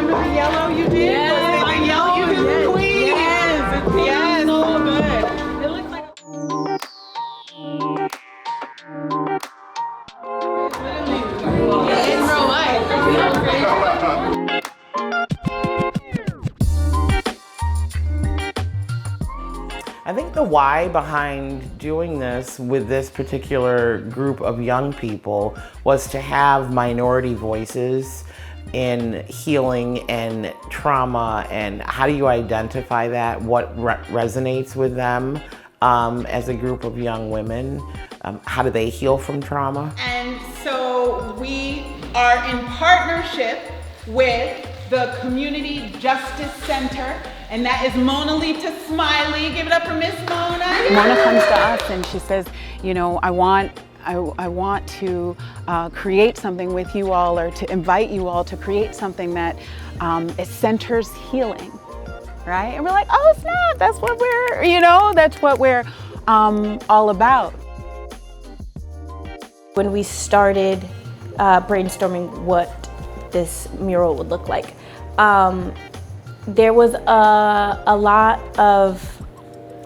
remember the yellow you did? Yes, the yellow you did, queen. Yes, Yes. so good. It looks like in real life. I think the why behind doing this with this particular group of young people was to have minority voices in healing and trauma, and how do you identify that? What resonates with them as a group of young women? How do they heal from trauma? And so we are in partnership with the Community Justice Center, and that is Mona Lita Smiley. Give it up for Miss Mona. Mona comes to us and she says, you know, I want to create something with you all, or to invite you all to create something that it centers healing, right? And we're like, oh snap, that's what we're, that's what we're all about. When we started brainstorming what this mural would look like, there was a lot of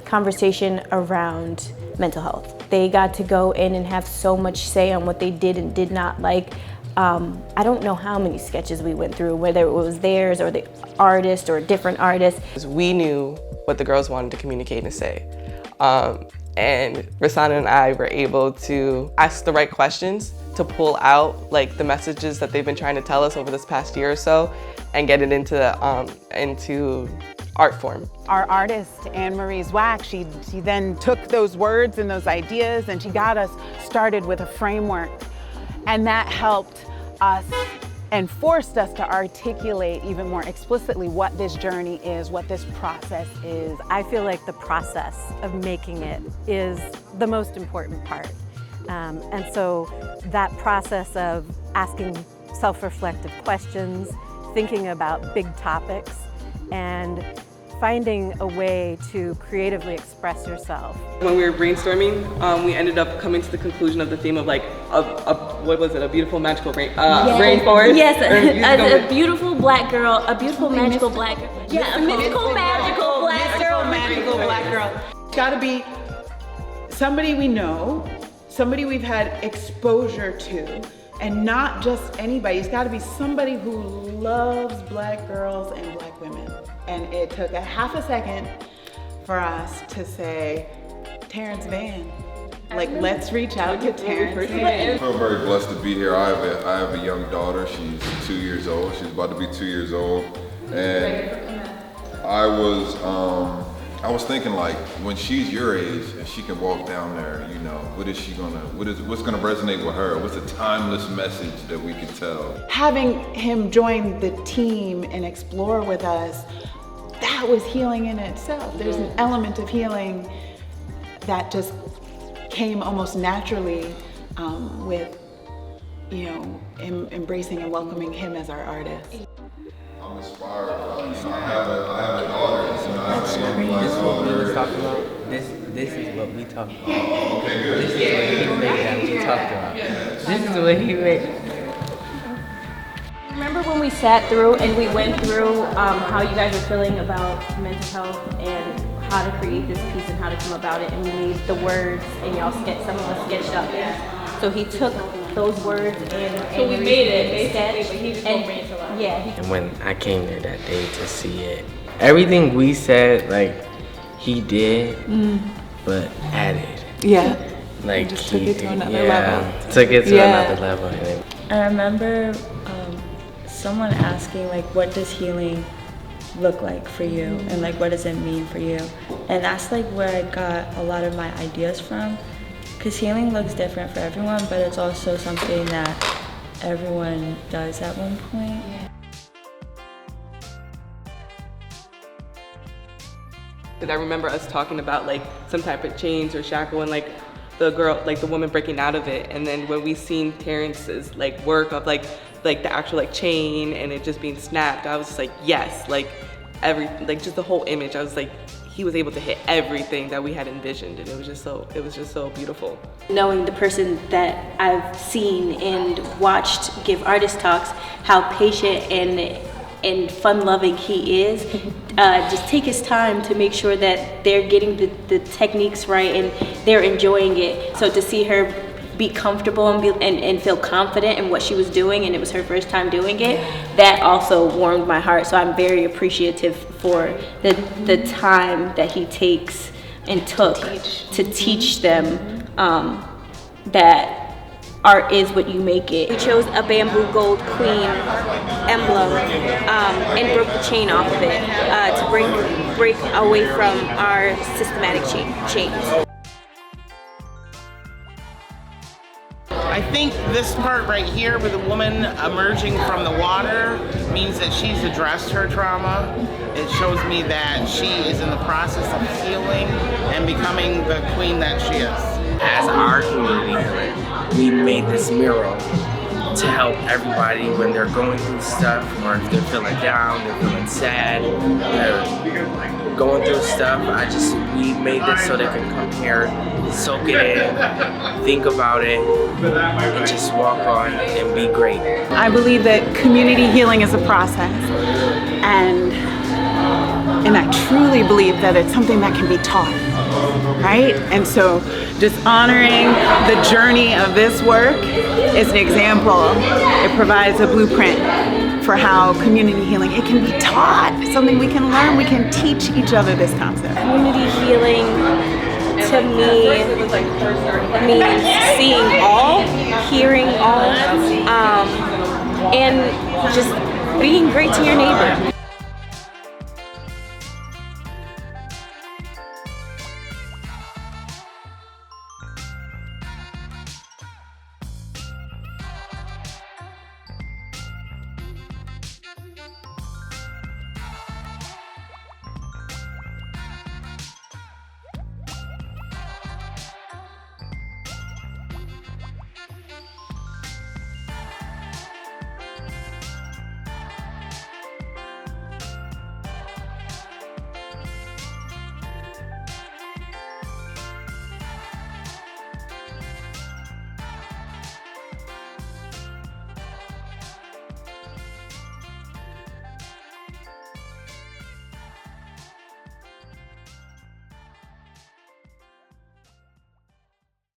conversation around mental health. They got to go in and have so much say on what they did and did not like. I don't know how many sketches we went through, whether it was theirs or the artist or a different artist. We knew what the girls wanted to communicate and say. And Rosanna and I were able to ask the right questions to pull out like the messages that they've been trying to tell us over this past year or so, and get it into art form. Our artist, Annemarie Zwack, she then took those words and those ideas and she got us started with a framework. And that helped us and forced us to articulate even more explicitly what this journey is, what this process is. I feel like the process of making it is the most important part. And so that process of asking self-reflective questions, thinking about big topics, and finding a way to creatively express yourself. When we were brainstorming, we ended up coming to the conclusion of the theme of like, what was it, a beautiful magical rainforest? Yes, a beautiful black girl, a beautiful magical black girl. Yeah, a mythical magical black girl. Magical black girl. It's gotta be somebody we know, somebody we've had exposure to, and not just anybody. It's gotta be somebody who loves black girls and black women. And it took a half a second for us to say, Terrance Vann. Like, let's reach out to Terrance Vann. I feel very blessed to be here. I have a young daughter. She's 2 years old. She's about to be 2 years old. And I was thinking, like, when she's your age and she can walk down there, what's gonna resonate with her? What's a timeless message that we can tell? Having him join the team and explore with us, that was healing in itself. There's an element of healing that just came almost naturally with, embracing and welcoming him as our artist. I'm inspired. I have a daughter. This is what we talk about. This is what we talk about. Okay, good. This is what he made that we talked about. This is what he made. Remember when we sat through and we went through how you guys were feeling about mental health and how to create this piece and how to come about it, and we made the words and some of us sketched up. So he took those words and we made it basically, but he just and bring it to life. Yeah. And when I came there that day to see it, everything we said, like, he did, but added. Yeah. Like, just took it to another level. Took it to another level. And I remember someone asking, like, what does healing look like for you, and like what does it mean for you? And that's like where I got a lot of my ideas from, because healing looks different for everyone, but it's also something that everyone does at one point. I remember us talking about like some type of chains or shackle, and like the woman breaking out of it. And then when we seen Terrance's like work of like the actual like chain and it just being snapped, I was just like, yes, just the whole image. I was like, he was able to hit everything that we had envisioned, and it was just so beautiful. Knowing the person that I've seen and watched give artist talks, how patient and and fun-loving he is, just take his time to make sure that they're getting the techniques right and they're enjoying it. So to see her be comfortable and feel confident in what she was doing, and it was her first time doing it, that also warmed my heart. So I'm very appreciative for the time that he takes and took to teach them that art is what you make it. We chose a bamboo gold queen emblem and broke the chain off of it to break away from our systematic chains. I think this part right here with the woman emerging from the water means that she's addressed her trauma. It shows me that she is in the process of healing and becoming the queen that she is. As our community, we made this mural to help everybody when they're going through stuff, or if they're feeling down, they're feeling sad, they're going through stuff. We made this so they can come here, soak it in, think about it, and just walk on and be great. I believe that community healing is a process, and I truly believe that it's something that can be taught, right? And so just honoring the journey of this work is an example. It provides a blueprint for how community healing, it can be taught. It's something we can learn, we can teach each other this concept. Community healing to me means seeing all, hearing all, and just being great to your neighbor.